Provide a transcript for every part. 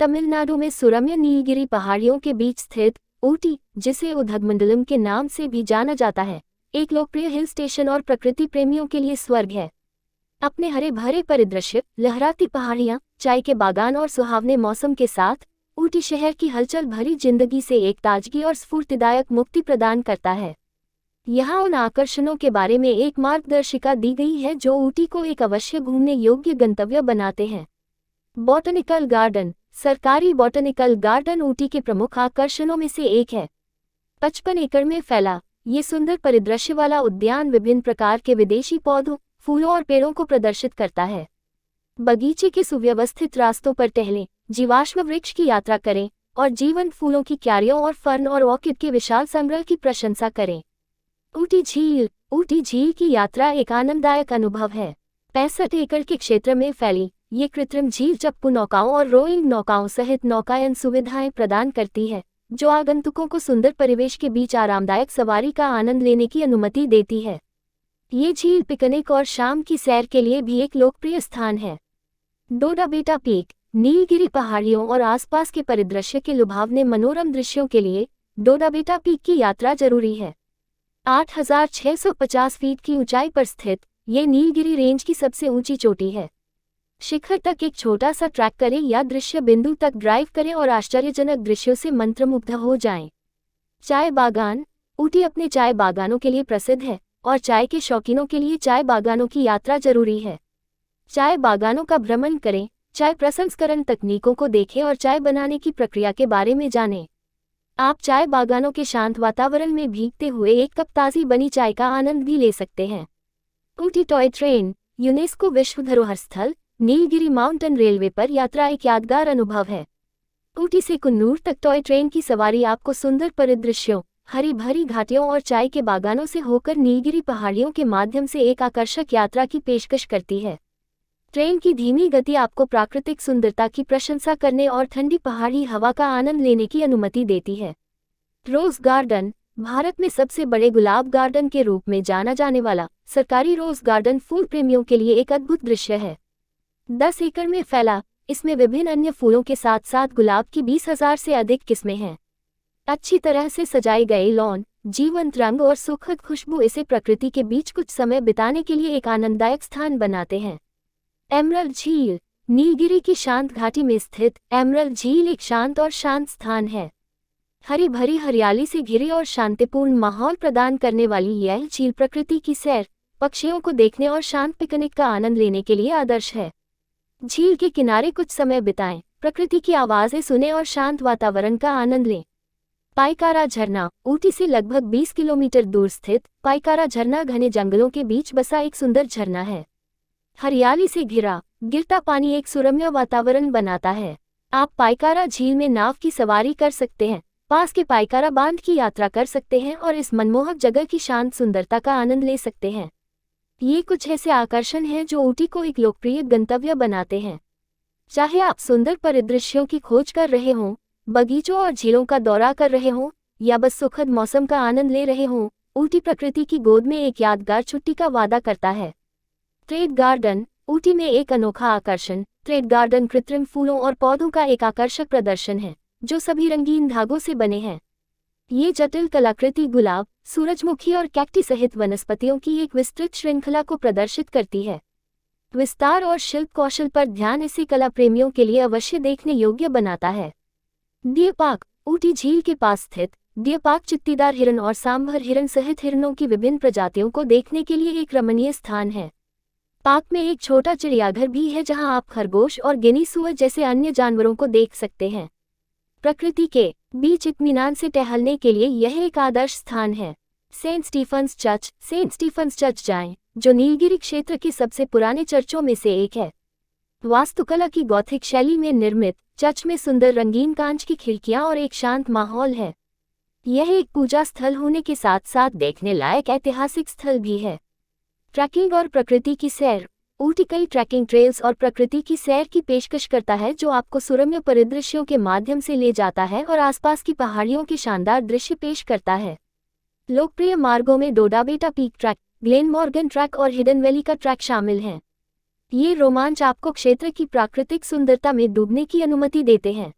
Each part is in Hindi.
तमिलनाडु में सुरम्य नीलगिरी पहाड़ियों के बीच स्थित ऊटी, जिसे उदघमंडलम के नाम से भी जाना जाता है, एक लोकप्रिय हिल स्टेशन और प्रकृति प्रेमियों के लिए स्वर्ग है। अपने हरे भरे परिदृश्य, लहराती पहाड़ियां, चाय के बागान और सुहावने मौसम के साथ ऊटी शहर की हलचल भरी जिंदगी से एक ताजगी और स्फूर्तिदायक मुक्ति प्रदान करता है। यहाँ उन आकर्षणों के बारे में एक मार्गदर्शिका दी गई है जो ऊटी को एक अवश्य घूमने योग्य गंतव्य बनाते हैं। Botanical garden. सरकारी बॉटनिकल गार्डन ऊटी के प्रमुख आकर्षणों में से एक है। 55 एकड़ में फैला ये सुंदर परिदृश्य वाला उद्यान विभिन्न प्रकार के विदेशी पौधों, फूलों और पेड़ों को प्रदर्शित करता है। बगीचे के सुव्यवस्थित रास्तों पर टहलें, जीवाश्म वृक्ष की यात्रा करें और जीवंत फूलों की क्यारियों और फर्न और ऑर्किड के विशाल संग्रह की प्रशंसा करें। ऊटी झील। ऊटी झील की यात्रा एक आनंददायक अनुभव है। 65 एकड़ के क्षेत्र में फैली ये कृत्रिम झील चप्पू नौकाओं और रोइंग नौकाओं सहित नौकायन सुविधाएं प्रदान करती है, जो आगंतुकों को सुंदर परिवेश के बीच आरामदायक सवारी का आनंद लेने की अनुमति देती है। ये झील पिकनिक और शाम की सैर के लिए भी एक लोकप्रिय स्थान है। डोडा बेटा पीक। नीलगिरी पहाड़ियों और आसपास के परिदृश्य के लुभावने मनोरम दृश्यों के लिए डोडा बेटा पीक की यात्रा जरूरी है। 8,650 फीट की ऊंचाई पर स्थित ये नीलगिरी रेंज की सबसे ऊंची चोटी है। शिखर तक एक छोटा सा ट्रैक करें या दृश्य बिंदु तक ड्राइव करें और आश्चर्यजनक दृश्यों से मंत्रमुग्ध हो जाएं। चाय बागान। ऊटी अपने चाय बागानों के लिए प्रसिद्ध है और चाय के शौकीनों के लिए चाय बागानों की यात्रा जरूरी है। चाय बागानों का भ्रमण करें, चाय प्रसंस्करण तकनीकों को देखें और चाय बनाने की प्रक्रिया के बारे में जानें। आप चाय बागानों के शांत वातावरण में भीगते हुए एक कप ताज़ी बनी चाय का आनंद भी ले सकते हैं। Ooty toy train. यूनेस्को विश्व धरोहर स्थल नीलगिरी माउंटेन रेलवे पर यात्रा एक यादगार अनुभव है। ऊटी से कुन्नूर तक टॉय ट्रेन की सवारी आपको सुंदर परिदृश्यों, हरी भरी घाटियों और चाय के बागानों से होकर नीलगिरी पहाड़ियों के माध्यम से एक आकर्षक यात्रा की पेशकश करती है। ट्रेन की धीमी गति आपको प्राकृतिक सुंदरता की प्रशंसा करने और ठंडी पहाड़ी हवा का आनंद लेने की अनुमति देती है। रोज गार्डन। भारत में सबसे बड़े गुलाब गार्डन के रूप में जाना जाने वाला सरकारी रोज गार्डन फूल प्रेमियों के लिए एक अद्भुत दृश्य है। 10 एकड़ में फैला इसमें विभिन्न अन्य फूलों के साथ साथ गुलाब की 20,000 से अधिक किस्में हैं। अच्छी तरह से सजाए गए लॉन, जीवंत रंग और सुखद खुशबू इसे प्रकृति के बीच कुछ समय बिताने के लिए एक आनंददायक स्थान बनाते हैं। एमरल्ड झील। नीलगिरी की शांत घाटी में स्थित एमरल्ड झील एक शांत और शांत स्थान है। हरी भरी हरियाली से घिरी और शांतिपूर्ण माहौल प्रदान करने वाली यह झील प्रकृति की सैर, पक्षियों को देखने और शांत पिकनिक का आनंद लेने के लिए आदर्श है। झील के किनारे कुछ समय बिताएं, प्रकृति की आवाज़ें सुनें और शांत वातावरण का आनंद लें। पाइकारा झरना। ऊटी से लगभग 20 किलोमीटर दूर स्थित पाइकारा झरना घने जंगलों के बीच बसा एक सुंदर झरना है। हरियाली से घिरा गिरता पानी एक सुरम्य वातावरण बनाता है। आप पाइकारा झील में नाव की सवारी कर सकते हैं, पास के पाइकारा बांध की यात्रा कर सकते हैं और इस मनमोहक जगह की शांत सुंदरता का आनंद ले सकते हैं। ये कुछ ऐसे आकर्षण हैं जो ऊटी को एक लोकप्रिय गंतव्य बनाते हैं। चाहे आप सुंदर परिदृश्यों की खोज कर रहे हों, बगीचों और झीलों का दौरा कर रहे हों या बस सुखद मौसम का आनंद ले रहे हों, ऊटी प्रकृति की गोद में एक यादगार छुट्टी का वादा करता है। Trade garden. ऊटी में एक अनोखा आकर्षण ट्रेड गार्डन कृत्रिम फूलों और पौधों का एक आकर्षक प्रदर्शन है, जो सभी रंगीन धागों से बने हैं। ये जटिल कलाकृति गुलाब, सूरजमुखी और कैक्टी सहित वनस्पतियों की एक विस्तृत श्रृंखला को प्रदर्शित करती है। विस्तार और शिल्प कौशल पर ध्यान इसे कला प्रेमियों के लिए अवश्य देखने योग्य बनाता है। Deer park. ऊटी झील के पास स्थित डियर पार्क चित्तीदार हिरन और सांभर हिरन सहित हिरनों की विभिन्न प्रजातियों को देखने के लिए एक रमणीय स्थान है। पार्क में एक छोटा चिड़ियाघर भी है जहां आप खरगोश और गिनी सुअर जैसे अन्य जानवरों को देख सकते हैं। प्रकृति के बीच इत्मीनान से टहलने के लिए यह एक आदर्श स्थान है। Saint Stephen's church. Saint Stephen's church जाएं, जो नीलगिरी क्षेत्र के सबसे पुराने चर्चों में से एक है। वास्तुकला की गॉथिक शैली में निर्मित चर्च में सुंदर रंगीन कांच की खिड़कियां और एक शांत माहौल है। यह एक पूजा स्थल होने के साथ साथ देखने लायक ऐतिहासिक स्थल भी है। ट्रैकिंग और प्रकृति की सैर। ऊटी कई ट्रैकिंग ट्रेल्स और प्रकृति की सैर की पेशकश करता है जो आपको सुरम्य परिदृश्यों के माध्यम से ले जाता है और आसपास की पहाड़ियों के शानदार दृश्य पेश करता है। लोकप्रिय मार्गों में डोडा बेटा peak track, Glenn Morgan track और हिडन वैली का ट्रैक शामिल हैं। ये रोमांच आपको क्षेत्र की प्राकृतिक सुंदरता में डूबने की अनुमति देते हैं।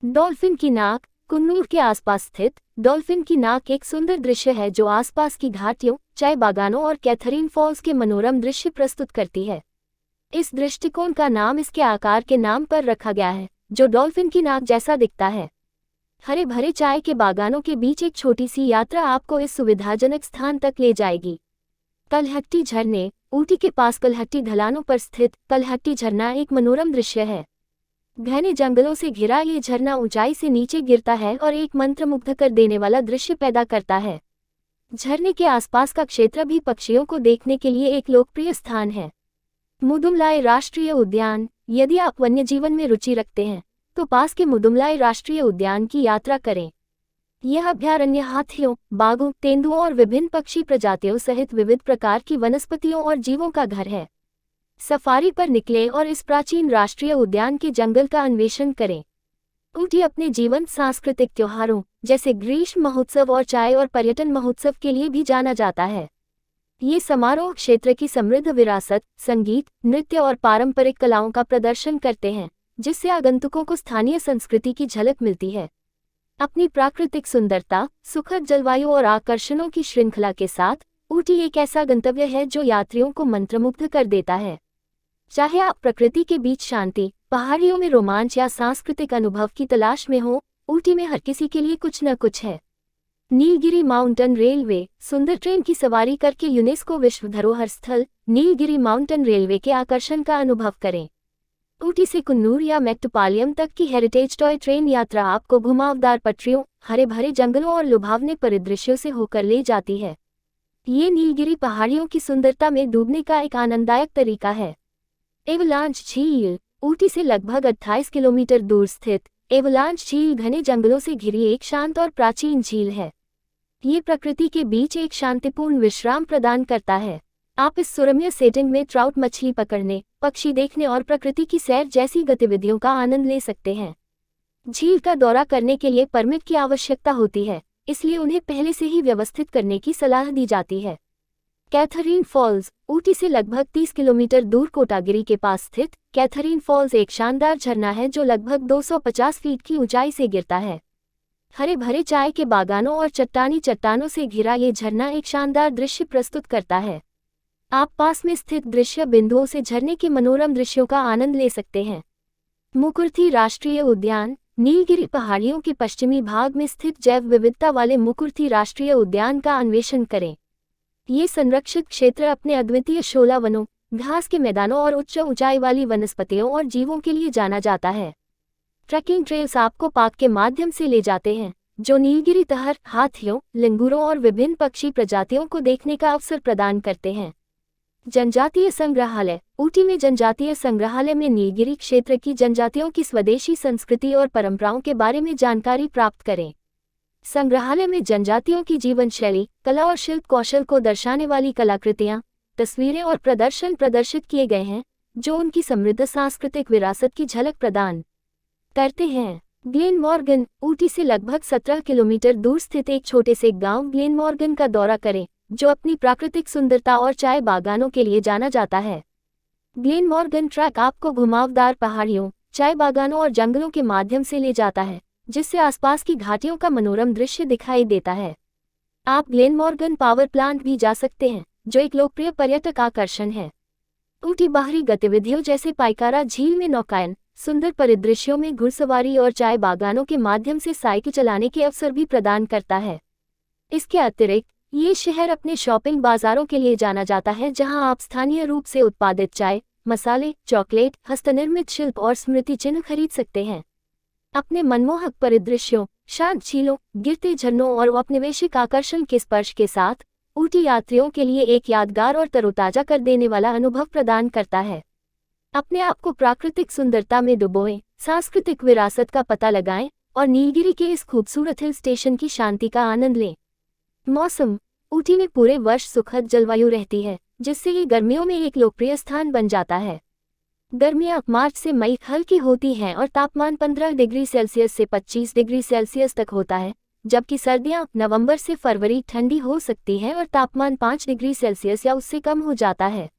डॉल्फिन की नाक। कुन्नूर के आसपास स्थित डॉल्फिन की नाक एक सुंदर दृश्य है जो आसपास की घाटियों, चाय बागानों और कैथरीन फॉल्स के मनोरम दृश्य प्रस्तुत करती है। इस दृष्टिकोण का नाम इसके आकार के नाम पर रखा गया है, जो डॉल्फिन की नाक जैसा दिखता है। हरे भरे चाय के बागानों के बीच एक छोटी सी यात्रा आपको इस सुविधाजनक स्थान तक ले जाएगी। कलहट्टी झरने। ऊटी के पास कलहट्टी ढलानों पर स्थित कलहट्टी झरना एक मनोरम दृश्य है। घने जंगलों से घिरा ये झरना ऊंचाई से नीचे गिरता है और एक मंत्रमुग्ध कर देने वाला दृश्य पैदा करता है। झरने के आसपास का क्षेत्र भी पक्षियों को देखने के लिए एक लोकप्रिय स्थान है। मुदुमलाई राष्ट्रीय उद्यान। यदि आप वन्य जीवन में रुचि रखते हैं तो पास के मुदुमलाई राष्ट्रीय उद्यान की यात्रा करें। यह अभयारण्य हाथियों, बाघों, तेंदुओं और विभिन्न पक्षी प्रजातियों सहित विविध प्रकार की वनस्पतियों और जीवों का घर है। सफारी पर निकलें और इस प्राचीन राष्ट्रीय उद्यान के जंगल का अन्वेषण करें। ऊटी अपने जीवंत सांस्कृतिक त्योहारों जैसे ग्रीष्म महोत्सव और चाय और पर्यटन महोत्सव के लिए भी जाना जाता है। ये समारोह क्षेत्र की समृद्ध विरासत, संगीत, नृत्य और पारंपरिक कलाओं का प्रदर्शन करते हैं, जिससे आगंतुकों को स्थानीय संस्कृति की झलक मिलती है। अपनी प्राकृतिक सुंदरता, सुखद जलवायु और आकर्षणों की श्रृंखला के साथ ऊटी एक ऐसा गंतव्य है जो यात्रियों को मंत्रमुग्ध कर देता है। चाहे आप प्रकृति के बीच शांति, पहाड़ियों में रोमांच या सांस्कृतिक अनुभव की तलाश में हो, ऊटी में हर किसी के लिए कुछ न कुछ है। Nilgiri mountain railway. सुंदर ट्रेन की सवारी करके यूनेस्को विश्व धरोहर स्थल नीलगिरी माउंटेन रेलवे के आकर्षण का अनुभव करें। ऊटी से कुन्नूर या मेट्टुपालयम तक की हेरिटेज टॉय ट्रेन यात्रा आपको घुमावदार पटरियों, हरे भरे जंगलों और लुभावने परिदृश्यों से होकर ले जाती है। ये नीलगिरी पहाड़ियों की सुंदरता में डूबने का एक आनंददायक तरीका है। एवलांच झील। ऊटी से लगभग 28 किलोमीटर दूर स्थित एवलांच झील घने जंगलों से घिरी एक शांत और प्राचीन झील है। ये प्रकृति के बीच एक शांतिपूर्ण विश्राम प्रदान करता है। आप इस सुरम्य सेटिंग में ट्राउट मछली पकड़ने, पक्षी देखने और प्रकृति की सैर जैसी गतिविधियों का आनंद ले सकते हैं। झील का दौरा करने के लिए परमिट की आवश्यकता होती है, इसलिए उन्हें पहले से ही व्यवस्थित करने की सलाह दी जाती है। Catherine false. ऊटी से लगभग 30 किलोमीटर दूर कोटागिरी के पास स्थित कैथरीन फॉल्स एक शानदार झरना है जो लगभग 250 फीट की ऊंचाई से गिरता है। हरे भरे चाय के बागानों और चट्टानी चट्टानों से घिरा ये झरना एक शानदार दृश्य प्रस्तुत करता है। आप पास में स्थित दृश्य बिंदुओं से झरने के मनोरम दृश्यों का आनंद ले सकते हैं। मुकुर्थी राष्ट्रीय उद्यान। नीलगिरी पहाड़ियों के पश्चिमी भाग में स्थित जैव विविधता वाले मुकुर्थी राष्ट्रीय उद्यान का अन्वेषण करें। ये संरक्षित क्षेत्र अपने अद्वितीय शोला वनों, घास के मैदानों और उच्च ऊंचाई वाली वनस्पतियों और जीवों के लिए जाना जाता है। ट्रैकिंग ट्रेल्स आपको पार्क के माध्यम से ले जाते हैं, जो नीलगिरी तहर, हाथियों, लंगूरों और विभिन्न पक्षी प्रजातियों को देखने का अवसर प्रदान करते हैं। जनजातीय संग्रहालय। ऊटी में जनजातीय संग्रहालय में नीलगिरी क्षेत्र की जनजातियों की स्वदेशी संस्कृति और परंपराओं के बारे में जानकारी प्राप्त करें। संग्रहालय में जनजातियों की जीवन शैली, कला और शिल्प कौशल को दर्शाने वाली कलाकृतियां, तस्वीरें और प्रदर्शन प्रदर्शित किए गए हैं, जो उनकी समृद्ध सांस्कृतिक विरासत की झलक प्रदान करते हैं। ग्लेनमॉर्गन। ऊटी से लगभग 17 किलोमीटर दूर स्थित एक छोटे से गांव ग्लेनमॉर्गन का दौरा करें, जो अपनी प्राकृतिक सुंदरता और चाय बागानों के लिए जाना जाता है। ग्लेनमॉर्गन ट्रैक आपको घुमावदार पहाड़ियों, चाय बागानों और जंगलों के माध्यम से ले जाता है, जिससे आसपास की घाटियों का मनोरम दृश्य दिखाई देता है। आप ग्लेनमॉर्गन पावर प्लांट भी जा सकते हैं, जो एक लोकप्रिय पर्यटक आकर्षण है। ऊटी बाहरी गतिविधियों जैसे पाइकारा झील में नौकायन, सुंदर परिदृश्यों में घुड़सवारी और चाय बागानों के माध्यम से साइकिल चलाने के अवसर भी प्रदान करता है। इसके अतिरिक्त ये शहर अपने शॉपिंग बाजारों के लिए जाना जाता है, जहां आप स्थानीय रूप से उत्पादित चाय, मसाले, चॉकलेट, हस्तनिर्मित शिल्प और स्मृति चिन्ह खरीद सकते हैं। अपने मनमोहक परिदृश्यों, शांत झीलों, गिरते झरनों और औपनिवेशिक आकर्षण के स्पर्श के साथ ऊटी यात्रियों के लिए एक यादगार और तरोताजा कर देने वाला अनुभव प्रदान करता है। अपने आप को प्राकृतिक सुंदरता में डुबोएं, सांस्कृतिक विरासत का पता लगाएं और नीलगिरी के इस खूबसूरत हिल स्टेशन की शांति का आनंद लें। मौसम। ऊटी में पूरे वर्ष सुखद जलवायु रहती है, जिससे ये गर्मियों में एक लोकप्रिय स्थान बन जाता है। गर्मियां मार्च से मई हल्की होती हैं और तापमान 15 डिग्री सेल्सियस से 25 डिग्री सेल्सियस तक होता है, जबकि सर्दियां नवंबर से फरवरी ठंडी हो सकती हैं और तापमान 5 डिग्री सेल्सियस या उससे कम हो जाता है।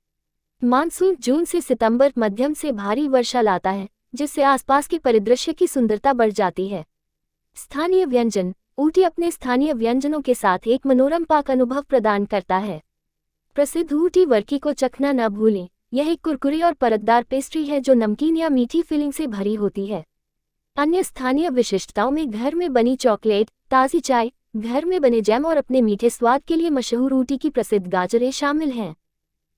मानसून जून से सितंबर मध्यम से भारी वर्षा लाता है, जिससे आसपास के परिदृश्य की सुंदरता बढ़ जाती है। स्थानीय व्यंजन। ऊटी अपने स्थानीय व्यंजनों के साथ एक मनोरम पाक अनुभव प्रदान करता है। प्रसिद्ध ऊटी वर्की को चखना न भूलें। यह एक कुरकुरी और परतदार पेस्ट्री है जो नमकीन या मीठी फिलिंग से भरी होती है। अन्य स्थानीय विशिष्टताओं में घर में बनी चॉकलेट, ताज़ी चाय, घर में बने जैम और अपने मीठे स्वाद के लिए मशहूर ऊटी की प्रसिद्ध गाजरें शामिल हैं।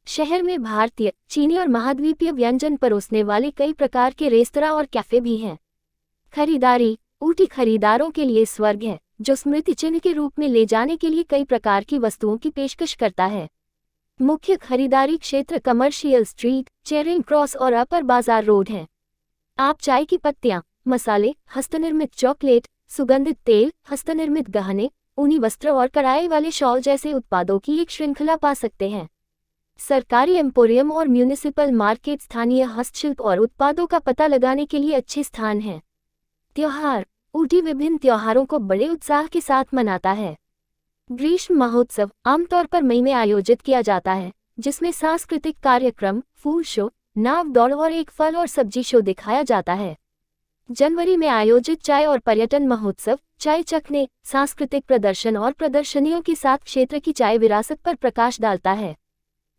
शहर में भारतीय, चीनी और महाद्वीपीय व्यंजन परोसने वाले कई प्रकार के रेस्तरां और कैफे भी हैं। खरीदारी। ऊटी खरीदारों के लिए स्वर्ग है, जो स्मृति चिन्ह के रूप में ले जाने के लिए कई प्रकार की वस्तुओं की पेशकश करता है। मुख्य खरीदारी क्षेत्र कमर्शियल स्ट्रीट, चेरिंग क्रॉस और अपर बाजार रोड हैं। आप चाय की पत्तियां, मसाले, हस्तनिर्मित चॉकलेट, सुगंधित तेल, हस्तनिर्मित गहने, ऊनी वस्त्र और कढ़ाई वाले शॉल जैसे उत्पादों की एक श्रृंखला पा सकते हैं। सरकारी एम्पोरियम और म्यूनिसिपल मार्केट स्थानीय हस्तशिल्प और उत्पादों का पता लगाने के लिए अच्छे स्थान हैं। त्योहार। ऊटी विभिन्न त्योहारों को बड़े उत्साह के साथ मनाता है। ग्रीष्म महोत्सव आमतौर पर मई में आयोजित किया जाता है, जिसमें सांस्कृतिक कार्यक्रम, फूल शो, नाव दौड़ और एक फल और सब्जी शो दिखाया जाता है। जनवरी में आयोजित चाय और पर्यटन महोत्सव चाय चखने, सांस्कृतिक प्रदर्शन और प्रदर्शनियों के साथ क्षेत्र की चाय विरासत पर प्रकाश डालता है।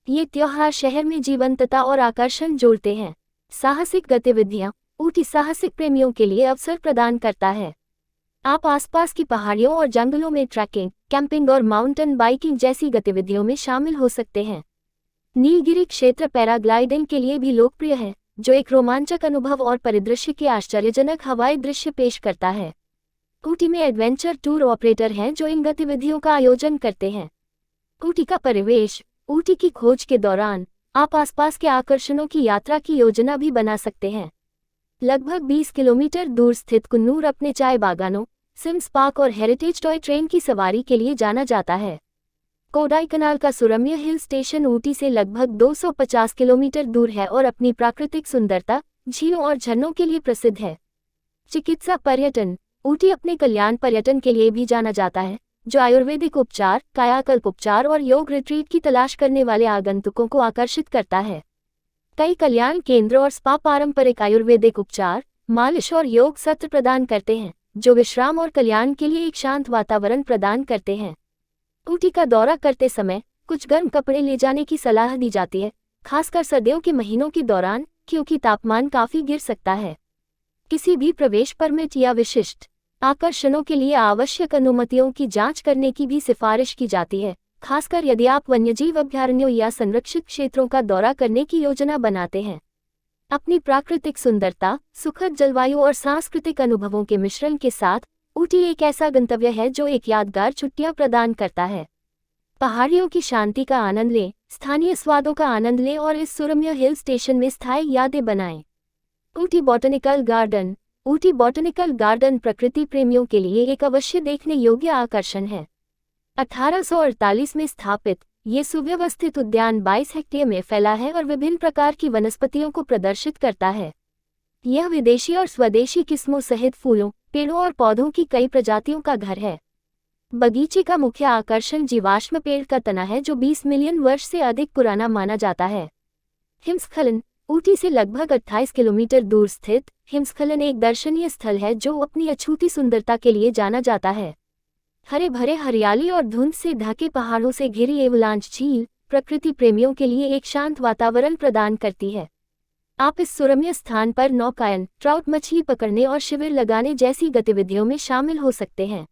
ये त्योहार शहर में जीवंतता और आकर्षण जोड़ते हैं। साहसिक गतिविधियां। ऊटी साहसिक प्रेमियों के लिए अवसर प्रदान करता है। आप आसपास की पहाड़ियों और जंगलों में ट्रैकिंग, कैंपिंग और माउंटेन बाइकिंग जैसी गतिविधियों में शामिल हो सकते हैं। नीलगिरी क्षेत्र पैराग्लाइडिंग के लिए भी लोकप्रिय है, जो एक रोमांचक अनुभव और परिदृश्य के आश्चर्यजनक हवाई दृश्य पेश करता है। ऊटी में एडवेंचर टूर ऑपरेटर हैं जो इन गतिविधियों का आयोजन करते हैं। ऊटी का परिवेश। ऊटी की खोज के दौरान आप आसपास के आकर्षणों की यात्रा की योजना भी बना सकते हैं। लगभग 20 किलोमीटर दूर स्थित कुन्नूर अपने चाय बागानों, सिम्स पार्क और हेरिटेज टॉय ट्रेन की सवारी के लिए जाना जाता है। कोडाईकनाल का सुरम्य हिल स्टेशन ऊटी से लगभग 250 किलोमीटर दूर है और अपनी प्राकृतिक सुंदरता, झीलों और झरनों के लिए प्रसिद्ध है। चिकित्सा पर्यटन। ऊटी अपने कल्याण पर्यटन के लिए भी जाना जाता है, जो आयुर्वेदिक उपचार, कायाकल्प उपचार और योग रिट्रीट की तलाश करने वाले आगंतुकों को आकर्षित करता है। कई कल्याण केंद्र और स्पा पारंपरिक आयुर्वेदिक उपचार, मालिश और योग सत्र प्रदान करते हैं, जो विश्राम और कल्याण के लिए एक शांत वातावरण प्रदान करते हैं। ऊटी का दौरा करते समय कुछ गर्म कपड़े ले जाने की सलाह दी जाती है, खासकर सर्दियों के महीनों के दौरान, क्योंकि तापमान काफी गिर सकता है। किसी भी प्रवेश परमिट या विशिष्ट आकर्षणों के लिए आवश्यक अनुमतियों की जांच करने की भी सिफारिश की जाती है, खासकर यदि आप वन्यजीव अभयारण्यों या संरक्षित क्षेत्रों का दौरा करने की योजना बनाते हैं। अपनी प्राकृतिक सुंदरता, सुखद जलवायु और सांस्कृतिक अनुभवों के मिश्रण के साथ ऊटी एक ऐसा गंतव्य है जो एक यादगार छुट्टियां प्रदान करता है। पहाड़ियों की शांति का आनंद लें, स्थानीय स्वादों का आनंद लें और इस सुरम्य हिल स्टेशन में स्थायी यादें बनाएं। Ooty botanical garden. Ooty botanical garden प्रकृति प्रेमियों के लिए एक अवश्य देखने योग्य आकर्षण है। 1848 में स्थापित, ये सुव्यवस्थित उद्यान 22 हेक्टेयर में फैला है और विभिन्न प्रकार की वनस्पतियों को प्रदर्शित करता है। यह विदेशी और स्वदेशी किस्मों सहित फूलों, पेड़ों और पौधों की कई प्रजातियों का घर है। बगीचे का मुख्य आकर्षण जीवाश्म पेड़ का तना है, जो 20 मिलियन वर्ष से अधिक पुराना माना जाता है। हिमस्खलन। ऊटी से लगभग 28 किलोमीटर दूर स्थित हिमस्खलन एक दर्शनीय स्थल है जो अपनी अछूती सुंदरता के लिए जाना जाता है। हरे भरे हरियाली और धुंध से ढके पहाड़ों से घिरी एवलांच झील प्रकृति प्रेमियों के लिए एक शांत वातावरण प्रदान करती है। आप इस सुरम्य स्थान पर नौकायन, ट्राउट मछली पकड़ने और शिविर लगाने जैसी गतिविधियों में शामिल हो सकते हैं।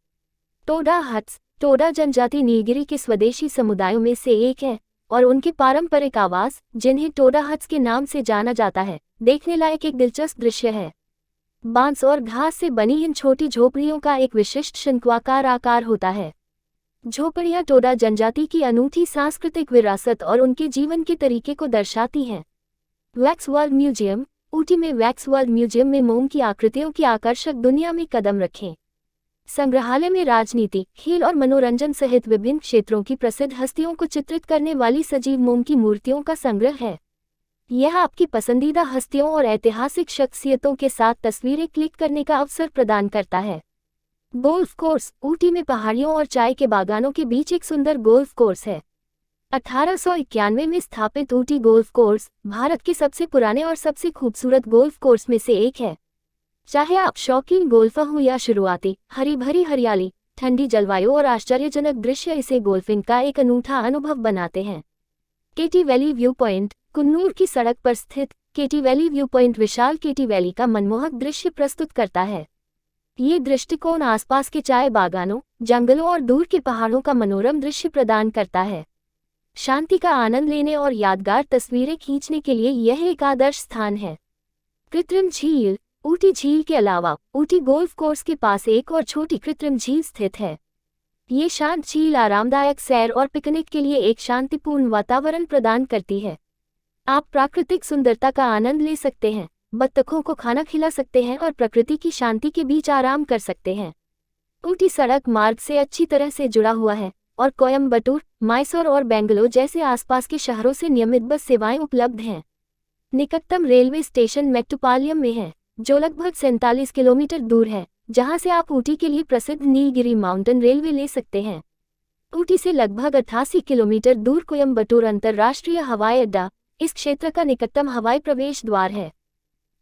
टोडा हट्स। टोडा जनजाति नीलगिरी के स्वदेशी समुदायों में से एक है और उनके पारंपरिक आवास, जिन्हें टोडा हट्स के नाम से जाना जाता है, देखने लायक एक दिलचस्प दृश्य है। बांस और घास से बनी इन छोटी झोपड़ियों का एक विशिष्ट शंक्वाकार आकार होता है। झोपड़ियां टोडा जनजाति की अनूठी सांस्कृतिक विरासत और उनके जीवन के तरीके को दर्शाती हैं। Wax world museum. ऊटी में वैक्स वर्ल्ड म्यूजियम में मोम की आकृतियों की आकर्षक दुनिया में कदम रखें। संग्रहालय में राजनीति, खेल और मनोरंजन सहित विभिन्न क्षेत्रों की प्रसिद्ध हस्तियों को चित्रित करने वाली सजीव मोम की मूर्तियों का संग्रह है। यह आपकी पसंदीदा हस्तियों और ऐतिहासिक शख्सियतों के साथ तस्वीरें क्लिक करने का अवसर प्रदान करता है। Golf course. ऊटी में पहाड़ियों और चाय के बागानों के बीच एक सुंदर गोल्फ कोर्स है। 1891 में स्थापित ऊटी गोल्फ कोर्स भारत के सबसे पुराने और सबसे खूबसूरत गोल्फ कोर्स में से एक है। चाहे आप शौकीन गोल्फर हो या शुरुआती, हरी भरी हरियाली, ठंडी जलवायु और आश्चर्यजनक दृश्य इसे गोल्फिंग का एक अनूठा अनुभव बनाते हैं। केटी वैली व्यू पॉइंट कुन्नूर की सड़क पर स्थित केटी वैली व्यू पॉइंट विशाल केटी वैली का मनमोहक दृश्य प्रस्तुत करता है। ये दृष्टिकोण आसपास के चाय बागानों, जंगलों और दूर के पहाड़ों का मनोरम दृश्य प्रदान करता है। शांति का आनंद लेने और यादगार तस्वीरें खींचने के लिए यह एक आदर्श स्थान है। कृत्रिम झील ऊटी झील के अलावा ऊटी गोल्फ कोर्स के पास एक और छोटी कृत्रिम झील स्थित है। ये शांत झील आरामदायक सैर और पिकनिक के लिए एक शांतिपूर्ण वातावरण प्रदान करती है। आप प्राकृतिक सुंदरता का आनंद ले सकते हैं, बत्तखों को खाना खिला सकते हैं और प्रकृति की शांति के बीच आराम कर सकते हैं। ऊटी सड़क मार्ग से अच्छी तरह से जुड़ा हुआ है और कोयम्बटूर, मैसूर और बेंगलुरु जैसे आसपास के शहरों से नियमित बस सेवाएं उपलब्ध हैं। निकटतम रेलवे स्टेशन मेट्टुपालयम में है, जो लगभग 47 किलोमीटर दूर है, जहां से आप ऊटी के लिए प्रसिद्ध नीलगिरी माउंटेन रेलवे ले सकते हैं। ऊटी से लगभग 88 किलोमीटर दूर कोयम्बटूर अंतर्राष्ट्रीय हवाई अड्डा इस क्षेत्र का निकटतम हवाई प्रवेश द्वार है।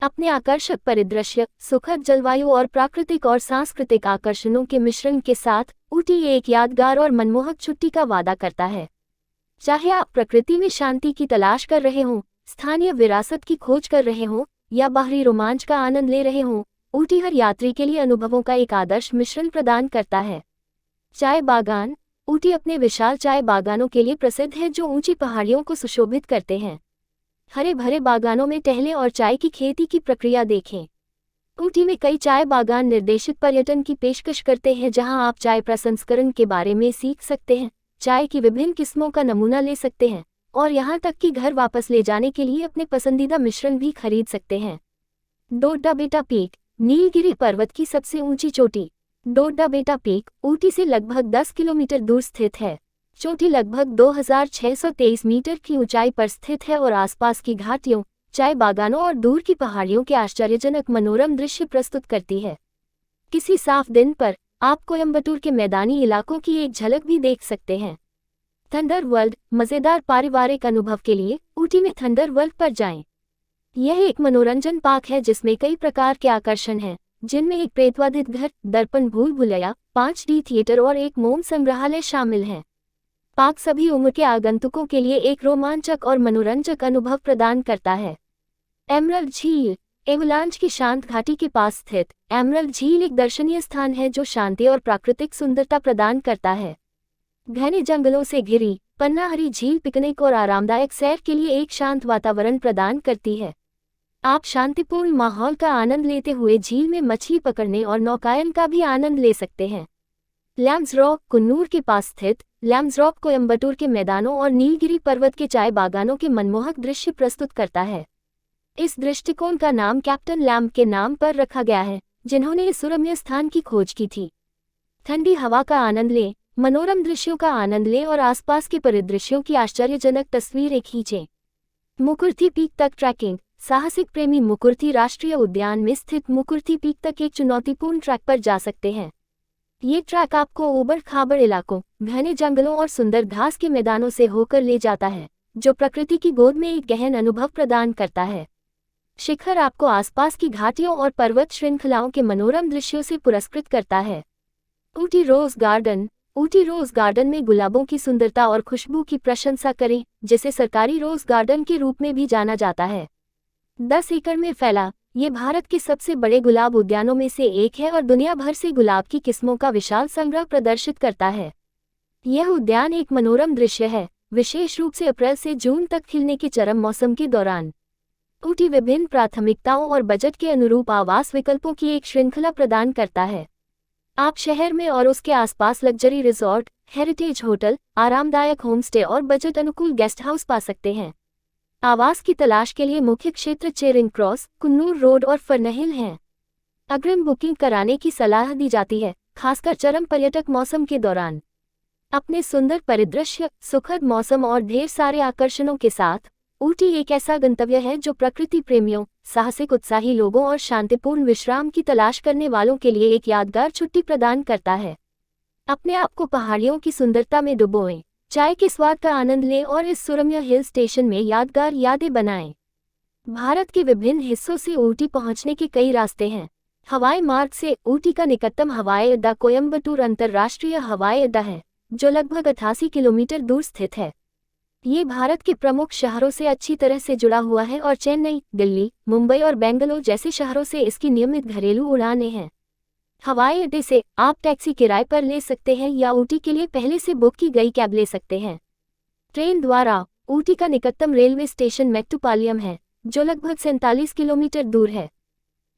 अपने आकर्षक परिदृश्य, सुखद जलवायु और प्राकृतिक और सांस्कृतिक आकर्षणों के मिश्रण के साथ ऊटी एक यादगार और मनमोहक छुट्टी का वादा करता है। चाहे आप प्रकृति में शांति की तलाश कर रहे हों, स्थानीय विरासत की खोज कर रहे हों या बाहरी रोमांच का आनंद ले रहे हों, ऊटी हर यात्री के लिए अनुभवों का एक आदर्श मिश्रण प्रदान करता है। चाय बागान ऊटी अपने विशाल चाय बागानों के लिए प्रसिद्ध है, जो ऊंची पहाड़ियों को सुशोभित करते हैं। हरे भरे बागानों में टहलें और चाय की खेती की प्रक्रिया देखें। ऊटी में कई चाय बागान निर्देशित पर्यटन की पेशकश करते हैं, जहां आप चाय प्रसंस्करण के बारे में सीख सकते हैं, चाय की विभिन्न किस्मों का नमूना ले सकते हैं और यहां तक कि घर वापस ले जाने के लिए अपने पसंदीदा मिश्रण भी खरीद सकते हैं। डोड्डा बेटा पीक नीलगिरी पर्वत की सबसे ऊंची चोटी। डोड्डा बेटा पीक ऊटी से लगभग 10 किलोमीटर दूर स्थित है। चोटी लगभग 2623 मीटर की ऊंचाई पर स्थित है और आसपास की घाटियों, चाय बागानों और दूर की पहाड़ियों के आश्चर्यजनक मनोरम दृश्य प्रस्तुत करती है। किसी साफ दिन पर आप कोयम्बटूर के मैदानी इलाकों की एक झलक भी देख सकते हैं। थंडर वर्ल्ड मज़ेदार पारिवारिक अनुभव के लिए ऊटी में थंडर वर्ल्ड पर जाएं। यह एक मनोरंजन पार्क है जिसमें कई प्रकार के आकर्षण हैं, जिनमें एक प्रेतवाधित घर, दर्पण भूल भुलैया, 5D थिएटर और एक मोम संग्रहालय शामिल हैं। पार्क सभी उम्र के आगंतुकों के लिए एक रोमांचक और मनोरंजक अनुभव प्रदान करता है। एमरल्ड झील एवलांच की शांत घाटी के पास स्थित एमरल्ड झील एक दर्शनीय स्थान है जो शांति और प्राकृतिक सुंदरता प्रदान करता है। घने जंगलों से घिरी पन्नाहरी झील पिकनिक और आरामदायक सैर के लिए एक शांत वातावरण प्रदान करती है। आप शांतिपूर्ण माहौल का आनंद लेते हुए झील में मछली पकड़ने और नौकायन का भी आनंद ले सकते हैं। लैम्स रॉक कुन्नूर के पास स्थित लैम्स रॉक कोयम्बटूर के मैदानों और नीलगिरी पर्वत के चाय बागानों के मनमोहक दृश्य प्रस्तुत करता है। इस दृष्टिकोण का नाम कैप्टन लैम्प के नाम पर रखा गया है, जिन्होंने इस सुरम्य स्थान की खोज की थी। ठंडी हवा का आनंद लें, मनोरम दृश्यों का आनंद लें और आसपास के परिदृश्यों की आश्चर्यजनक तस्वीरें खींचें। मुकुर्थी पीक तक ट्रैकिंग साहसिक प्रेमी मुकुर्थी राष्ट्रीय उद्यान में स्थित मुकुर्थी पीक तक एक चुनौतीपूर्ण ट्रैक पर जा सकते हैं। ये ट्रैक आपको ऊबड़ खाबड़ इलाकों, घने जंगलों और सुंदर घास के मैदानों से होकर ले जाता है, जो प्रकृति की गोद में एक गहन अनुभव प्रदान करता है। शिखर आपको आसपास की घाटियों और पर्वत श्रृंखलाओं के मनोरम दृश्यों से पुरस्कृत करता है। Ooty rose garden Ooty rose garden में गुलाबों की सुंदरता और खुशबू की प्रशंसा करें, जिसे सरकारी रोज गार्डन के रूप में भी जाना जाता है। 10 एकड़ में फैला ये भारत के सबसे बड़े गुलाब उद्यानों में से एक है और दुनिया भर से गुलाब की किस्मों का विशाल संग्रह प्रदर्शित करता है। यह उद्यान एक मनोरम दृश्य है, विशेष रूप से अप्रैल से जून तक खिलने के चरम मौसम के दौरान। ऊटी विभिन्न प्राथमिकताओं और बजट के अनुरूप आवास विकल्पों की एक श्रृंखला प्रदान करता है। आप शहर में और उसके आसपास लग्जरी रिजॉर्ट, हेरिटेज होटल, आरामदायक होमस्टे और बजट अनुकूल गेस्ट हाउस पा सकते हैं। आवास की तलाश के लिए मुख्य क्षेत्र चेरिंग क्रॉस, कुन्नूर रोड और फरनहिल हैं। अग्रिम बुकिंग कराने की सलाह दी जाती है, खासकर चरम पर्यटक मौसम के दौरान। अपने सुंदर परिदृश्य, सुखद मौसम और ढेर सारे आकर्षणों के साथ ऊटी एक ऐसा गंतव्य है जो प्रकृति प्रेमियों, साहसिक उत्साही लोगों और शांतिपूर्ण विश्राम की तलाश करने वालों के लिए एक यादगार छुट्टी प्रदान करता है। अपने आप को पहाड़ियों की सुंदरता में डुबोएं, चाय के स्वाद का आनंद लें और इस सुरम्य हिल स्टेशन में यादगार यादें बनाएं। भारत के विभिन्न हिस्सों से ऊटी पहुंचने के कई रास्ते हैं। हवाई मार्ग से ऊटी का निकटतम हवाई अड्डा कोयम्बटूर अंतर्राष्ट्रीय हवाई अड्डा है, जो लगभग 88 किलोमीटर दूर स्थित है। ये भारत के प्रमुख शहरों से अच्छी तरह से जुड़ा हुआ है और चेन्नई, दिल्ली, मुंबई और बेंगलुरु जैसे शहरों से इसकी नियमित घरेलू उड़ानें हैं। हवाई अड्डे से आप टैक्सी किराए पर ले सकते हैं या ऊटी के लिए पहले से बुक की गई कैब ले सकते हैं। ट्रेन द्वारा ऊटी का निकटतम रेलवे स्टेशन मेट्टुपालयम है, जो लगभग 47 किलोमीटर दूर है।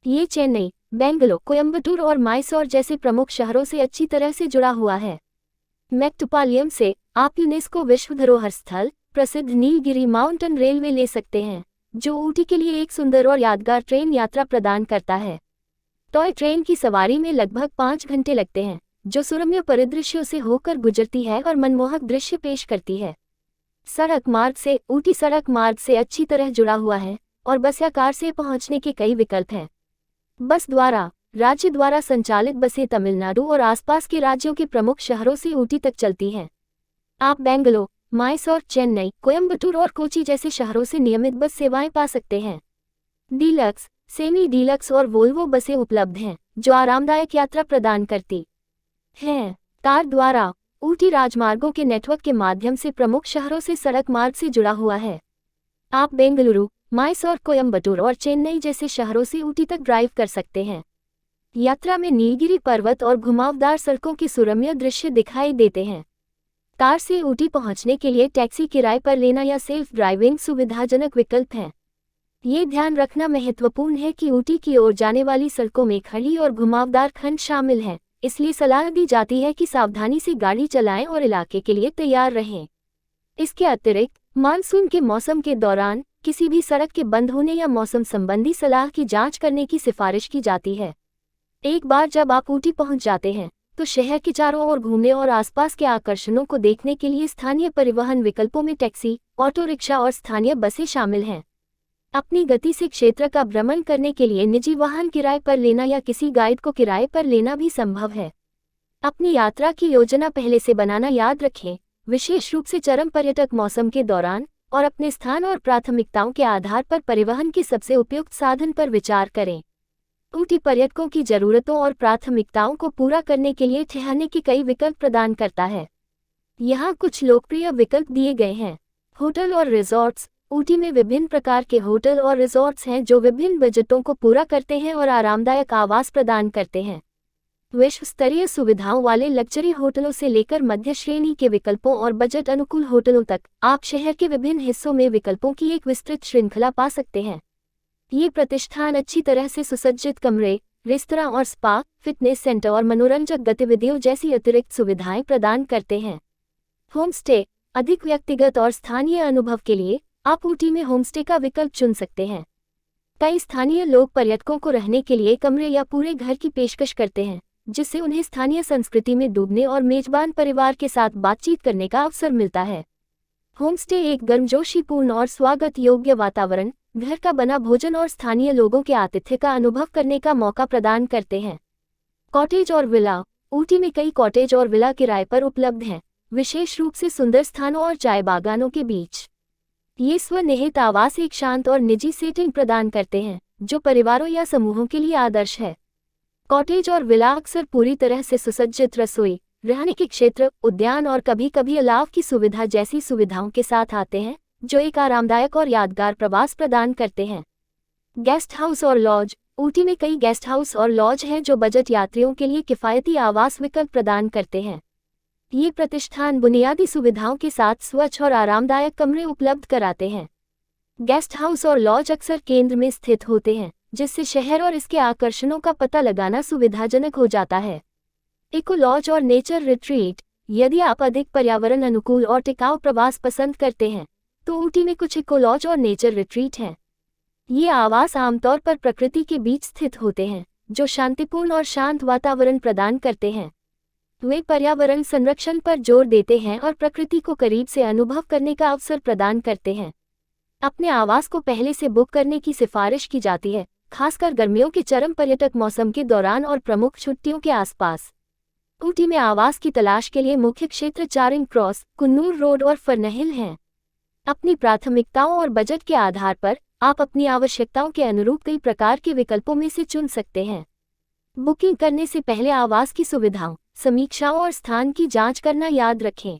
ये चेन्नई, बेंगलुरु, कोयम्बटूर और मैसूर जैसे प्रमुख शहरों से अच्छी तरह से जुड़ा हुआ है। मेट्टुपालयम से आप यूनेस्को विश्व धरोहर स्थल प्रसिद्ध नीलगिरी माउंटेन रेलवे ले सकते हैं, जो ऊटी के लिए एक सुंदर और यादगार ट्रेन यात्रा प्रदान करता है। टॉय ट्रेन की सवारी में लगभग 5 घंटे लगते हैं, जो सुरम्य परिदृश्यों से होकर गुजरती है और मनमोहक दृश्य पेश करती है। सड़क मार्ग से ऊटी सड़क मार्ग से अच्छी तरह जुड़ा हुआ है और बस या कार से पहुंचने के कई विकल्प हैं। बस द्वारा राज्य द्वारा संचालित बसें तमिलनाडु और आसपास के राज्यों के प्रमुख शहरों से ऊटी तक चलती हैं। आप बेंगलुरु, मैसूर, चेन्नई, कोयम्बटूर और कोची जैसे शहरों से नियमित बस सेवाएं पा सकते हैं। डीलक्स, सेमी डीलक्स और वोल्वो बसें उपलब्ध हैं, जो आरामदायक यात्रा प्रदान करती हैं। कार द्वारा ऊटी राजमार्गों के नेटवर्क के माध्यम से प्रमुख शहरों से सड़क मार्ग से जुड़ा हुआ है। आप बेंगलुरु, मैसूर, कोयम्बटूर और चेन्नई जैसे शहरों से ऊटी तक ड्राइव कर सकते हैं। यात्रा में नीलगिरी पर्वत और घुमावदार सड़कों के सुरम्य दृश्य दिखाई देते हैं। कार से ऊटी पहुंचने के लिए टैक्सी किराए पर लेना या सेल्फ ड्राइविंग सुविधाजनक विकल्प है। ये ध्यान रखना महत्वपूर्ण है कि ऊटी की ओर जाने वाली सड़कों में खड़ी और घुमावदार खंड शामिल हैं, इसलिए सलाह दी जाती है कि सावधानी से गाड़ी चलाएं और इलाके के लिए तैयार रहें। इसके अतिरिक्त मानसून के मौसम के दौरान किसी भी सड़क के बंद होने या मौसम संबंधी सलाह की जांच करने की सिफारिश की जाती है। एक बार जब आप ऊटी पहुंच जाते हैं, तो शहर के चारों ओर घूमने और आसपास के आकर्षणों को देखने के लिए स्थानीय परिवहन विकल्पों में टैक्सी, ऑटो रिक्शा और स्थानीय बसें शामिल हैं। अपनी गति से क्षेत्र का भ्रमण करने के लिए निजी वाहन किराए पर लेना या किसी गाइड को किराए पर लेना भी संभव है। अपनी यात्रा की योजना पहले से बनाना याद रखें, विशेष रूप से चरम पर्यटक मौसम के दौरान, और अपने स्थान और प्राथमिकताओं के आधार पर परिवहन के सबसे उपयुक्त साधन पर विचार करें। ऊटी पर्यटकों की जरूरतों और प्राथमिकताओं को पूरा करने के लिए ठहरने के कई विकल्प प्रदान करता है। यहाँ कुछ लोकप्रिय विकल्प दिए गए हैं। होटल और रिजॉर्ट्स। ऊटी में विभिन्न प्रकार के होटल और रिजॉर्ट्स हैं जो विभिन्न बजटों को पूरा करते हैं और आरामदायक आवास प्रदान करते हैं। विश्व स्तरीय सुविधाओं वाले लग्जरी होटलों से लेकर मध्य श्रेणी के विकल्पों और बजट अनुकूल होटलों तक, आप शहर के विभिन्न हिस्सों में विकल्पों की एक विस्तृत श्रृंखला पा सकते हैं। ये प्रतिष्ठान अच्छी तरह से सुसज्जित कमरे, रेस्तरां और स्पा, फिटनेस सेंटर और मनोरंजक गतिविधियों जैसी अतिरिक्त सुविधाएं प्रदान करते हैं। होमस्टे। अधिक व्यक्तिगत और स्थानीय अनुभव के लिए आप ऊटी में होमस्टे का विकल्प चुन सकते हैं। कई स्थानीय लोग पर्यटकों को रहने के लिए कमरे या पूरे घर की पेशकश करते हैं, जिससे उन्हें स्थानीय संस्कृति में डूबने और मेजबान परिवार के साथ बातचीत करने का अवसर मिलता है। होमस्टे एक गर्मजोशीपूर्ण और स्वागत योग्य वातावरण, घर का बना भोजन और स्थानीय लोगों के आतिथ्य का अनुभव करने का मौका प्रदान करते हैं। कॉटेज और विला। ऊटी में कई कॉटेज और विला किराए पर उपलब्ध हैं, विशेष रूप से सुंदर स्थानों और चाय बागानों के बीच। ये स्वनिहित आवास एक शांत और निजी सेटिंग प्रदान करते हैं, जो परिवारों या समूहों के लिए आदर्श है। कॉटेज और विला अक्सर पूरी तरह से सुसज्जित रसोई, रहने के क्षेत्र, उद्यान और कभी-कभी अलाव की सुविधा जैसी सुविधाओं के साथ आते हैं, जो एक आरामदायक और यादगार प्रवास प्रदान करते हैं। गेस्ट हाउस और लॉज। ऊटी में कई गेस्ट हाउस और लॉज हैं जो बजट यात्रियों के लिए किफ़ायती आवास विकल्प प्रदान करते हैं। ये प्रतिष्ठान बुनियादी सुविधाओं के साथ स्वच्छ और आरामदायक कमरे उपलब्ध कराते हैं। गेस्ट हाउस और लॉज अक्सर केंद्र में स्थित होते हैं, जिससे शहर और इसके आकर्षणों का पता लगाना सुविधाजनक हो जाता है। इको लॉज और नेचर रिट्रीट। यदि आप अधिक पर्यावरण अनुकूल और टिकाऊ प्रवास पसंद करते हैं, तो ऊटी में कुछ इको लॉज और नेचर रिट्रीट हैं। ये आवास आमतौर पर प्रकृति के बीच स्थित होते हैं, जो शांतिपूर्ण और शांत वातावरण प्रदान करते हैं। वे पर्यावरण संरक्षण पर जोर देते हैं और प्रकृति को करीब से अनुभव करने का अवसर प्रदान करते हैं। अपने आवास को पहले से बुक करने की सिफारिश की जाती है, खासकर गर्मियों के चरम पर्यटक मौसम के दौरान और प्रमुख छुट्टियों के आसपास। ऊटी में आवास की तलाश के लिए मुख्य क्षेत्र चारिंग क्रॉस, कुन्नूर रोड और फर्नहिल हैं। अपनी प्राथमिकताओं और बजट के आधार पर आप अपनी आवश्यकताओं के अनुरूप कई प्रकार के विकल्पों में से चुन सकते हैं। बुकिंग करने से पहले आवास की सुविधाओं, समीक्षाओं और स्थान की जांच करना याद रखें।